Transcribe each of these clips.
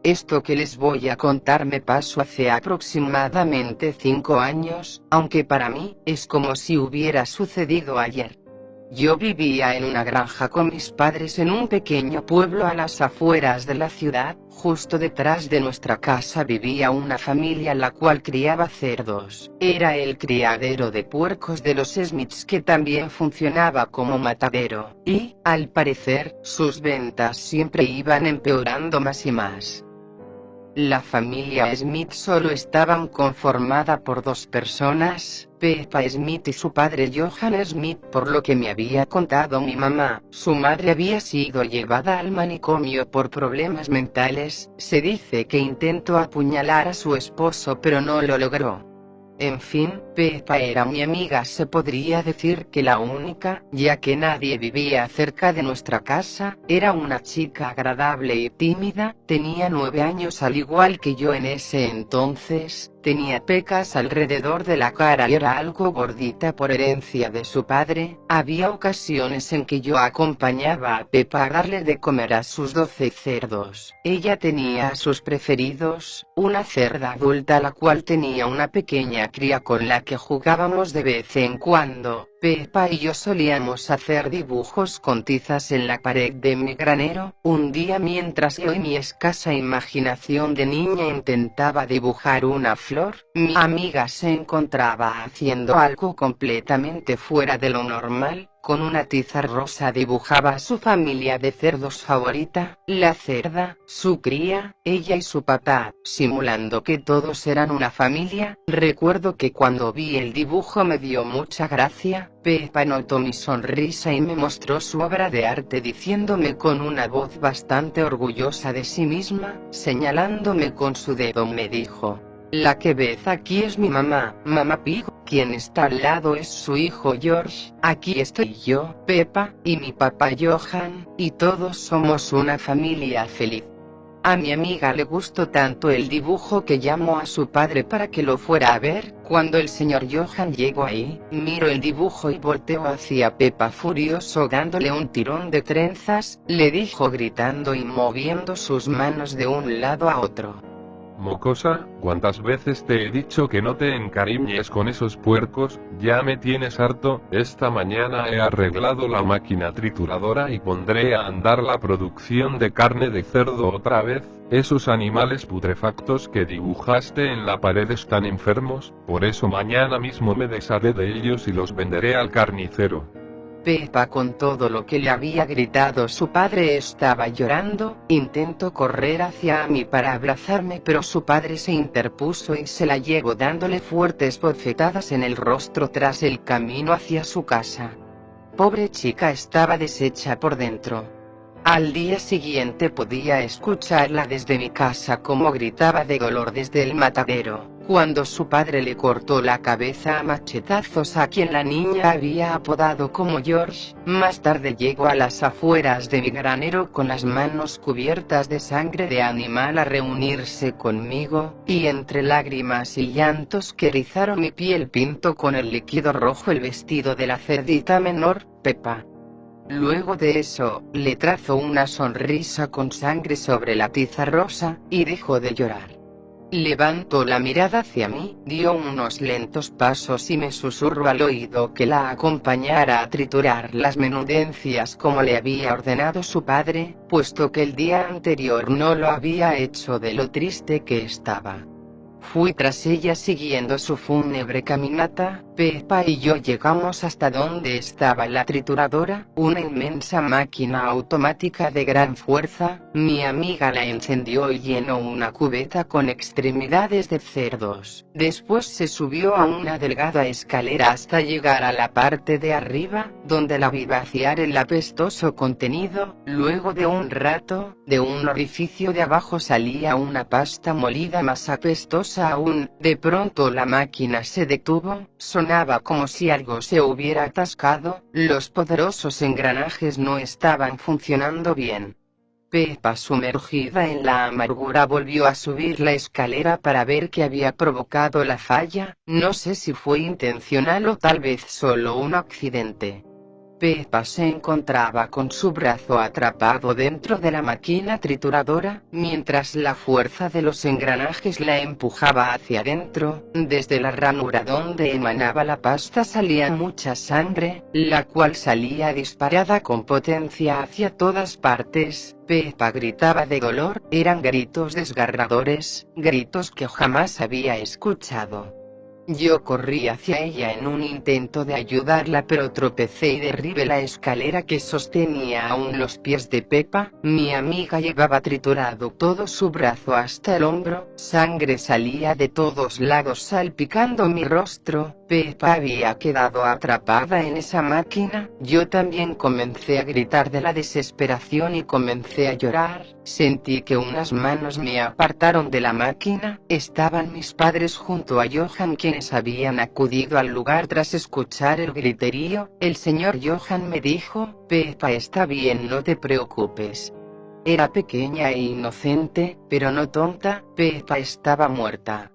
Esto que les voy a contar me pasó hace aproximadamente 5 años, aunque para mí, es como si hubiera sucedido ayer. Yo vivía en una granja con mis padres en un pequeño pueblo a las afueras de la ciudad. Justo detrás de nuestra casa vivía una familia la cual criaba cerdos. Era el criadero de puercos de los Smiths, que también funcionaba como matadero, y, al parecer, sus ventas siempre iban empeorando más y más. La familia Smith solo estaba conformada por 2 personas, Peppa Smith y su padre Johan Smith. Por lo que me había contado mi mamá, su madre había sido llevada al manicomio por problemas mentales. Se dice que intentó apuñalar a su esposo pero no lo logró. En fin, Peppa era mi amiga, se podría decir que la única, ya que nadie vivía cerca de nuestra casa. Era una chica agradable y tímida, tenía 9 años al igual que yo en ese entonces. Tenía pecas alrededor de la cara y era algo gordita por herencia de su padre. Había ocasiones en que yo acompañaba a Peppa a darle de comer a sus 12 cerdos. Ella tenía sus preferidos, una cerda adulta la cual tenía una pequeña cría con la que jugábamos de vez en cuando. Peppa y yo solíamos hacer dibujos con tizas en la pared de mi granero. Un día, mientras yo y mi escasa imaginación de niña intentaba dibujar una flor, mi amiga se encontraba haciendo algo completamente fuera de lo normal. Con una tiza rosa dibujaba a su familia de cerdos favorita, la cerda, su cría, ella y su papá, simulando que todos eran una familia. Recuerdo que cuando vi el dibujo me dio mucha gracia. Peppa notó mi sonrisa y me mostró su obra de arte diciéndome con una voz bastante orgullosa de sí misma, señalándome con su dedo, me dijo: "La que ves aquí es mi mamá, Mamá Pig. Quien está al lado es su hijo George. Aquí estoy yo, Peppa, y mi papá Johan, y todos somos una familia feliz". A mi amiga le gustó tanto el dibujo que llamó a su padre para que lo fuera a ver. Cuando el señor Johan llegó ahí, miró el dibujo y volteó hacia Peppa furioso, dándole un tirón de trenzas. Le dijo gritando y moviendo sus manos de un lado a otro: "Mocosa, ¿cuántas veces te he dicho que no te encariñes con esos puercos? Ya me tienes harto. Esta mañana he arreglado la máquina trituradora y pondré a andar la producción de carne de cerdo otra vez. Esos animales putrefactos que dibujaste en la pared están enfermos, por eso mañana mismo me desharé de ellos y los venderé al carnicero". Peppa, con todo lo que le había gritado su padre, estaba llorando. Intentó correr hacia mí para abrazarme, pero su padre se interpuso y se la llevó dándole fuertes bofetadas en el rostro tras el camino hacia su casa. Pobre chica, estaba deshecha por dentro. Al día siguiente podía escucharla desde mi casa como gritaba de dolor desde el matadero, cuando su padre le cortó la cabeza a machetazos a quien la niña había apodado como George. Más tarde llegó a las afueras de mi granero con las manos cubiertas de sangre de animal a reunirse conmigo, y entre lágrimas y llantos que rizaron mi piel pintó con el líquido rojo el vestido de la cerdita menor, Peppa. Luego de eso, le trazó una sonrisa con sangre sobre la tiza rosa, y dejó de llorar. Levantó la mirada hacia mí, dio unos lentos pasos y me susurró al oído que la acompañara a triturar las menudencias como le había ordenado su padre, puesto que el día anterior no lo había hecho de lo triste que estaba. Fui tras ella siguiendo su fúnebre caminata. Peppa y yo llegamos hasta donde estaba la trituradora, una inmensa máquina automática de gran fuerza. Mi amiga la encendió y llenó una cubeta con extremidades de cerdos. Después se subió a una delgada escalera hasta llegar a la parte de arriba, donde la vi vaciar el apestoso contenido. Luego de un rato, de un orificio de abajo salía una pasta molida más apestosa aún. De pronto la máquina se detuvo. Sonaba como si algo se hubiera atascado, los poderosos engranajes no estaban funcionando bien. Peppa, sumergida en la amargura, volvió a subir la escalera para ver qué había provocado la falla. No sé si fue intencional o tal vez solo un accidente. Peppa se encontraba con su brazo atrapado dentro de la máquina trituradora, mientras la fuerza de los engranajes la empujaba hacia adentro. Desde la ranura donde emanaba la pasta salía mucha sangre, la cual salía disparada con potencia hacia todas partes. Peppa gritaba de dolor, eran gritos desgarradores, gritos que jamás había escuchado. Yo corrí hacia ella en un intento de ayudarla, pero tropecé y derribé la escalera que sostenía aún los pies de Peppa. Mi amiga llevaba triturado todo su brazo hasta el hombro, sangre salía de todos lados salpicando mi rostro. Peppa había quedado atrapada en esa máquina. Yo también comencé a gritar de la desesperación y comencé a llorar. Sentí que unas manos me apartaron de la máquina. Estaban mis padres junto a Johan, quienes habían acudido al lugar tras escuchar el griterío. El señor Johan me dijo: Peppa está bien, no te preocupes. Era pequeña e inocente, pero no tonta. Peppa estaba muerta.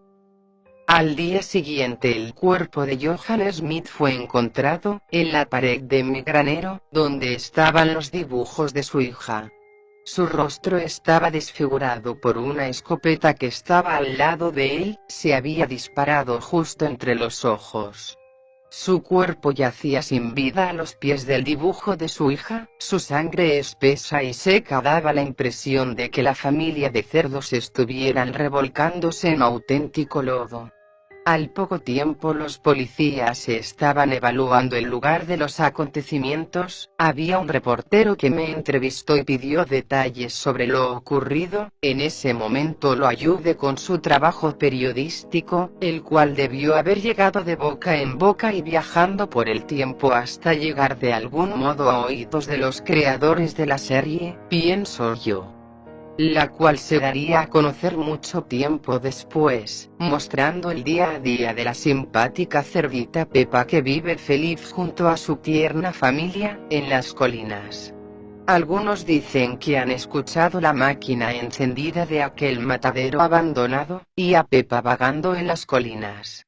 Al día siguiente el cuerpo de Johan Smith fue encontrado en la pared de mi granero, donde estaban los dibujos de su hija. Su rostro estaba desfigurado por una escopeta que estaba al lado de él, se había disparado justo entre los ojos. Su cuerpo yacía sin vida a los pies del dibujo de su hija, su sangre espesa y seca daba la impresión de que la familia de cerdos estuvieran revolcándose en auténtico lodo. Al poco tiempo los policías estaban evaluando el lugar de los acontecimientos. Había un reportero que me entrevistó y pidió detalles sobre lo ocurrido. En ese momento lo ayudé con su trabajo periodístico, el cual debió haber llegado de boca en boca y viajando por el tiempo hasta llegar de algún modo a oídos de los creadores de la serie, pienso yo, la cual se daría a conocer mucho tiempo después, mostrando el día a día de la simpática cerdita Peppa, que vive feliz junto a su tierna familia, en las colinas. Algunos dicen que han escuchado la máquina encendida de aquel matadero abandonado, y a Peppa vagando en las colinas.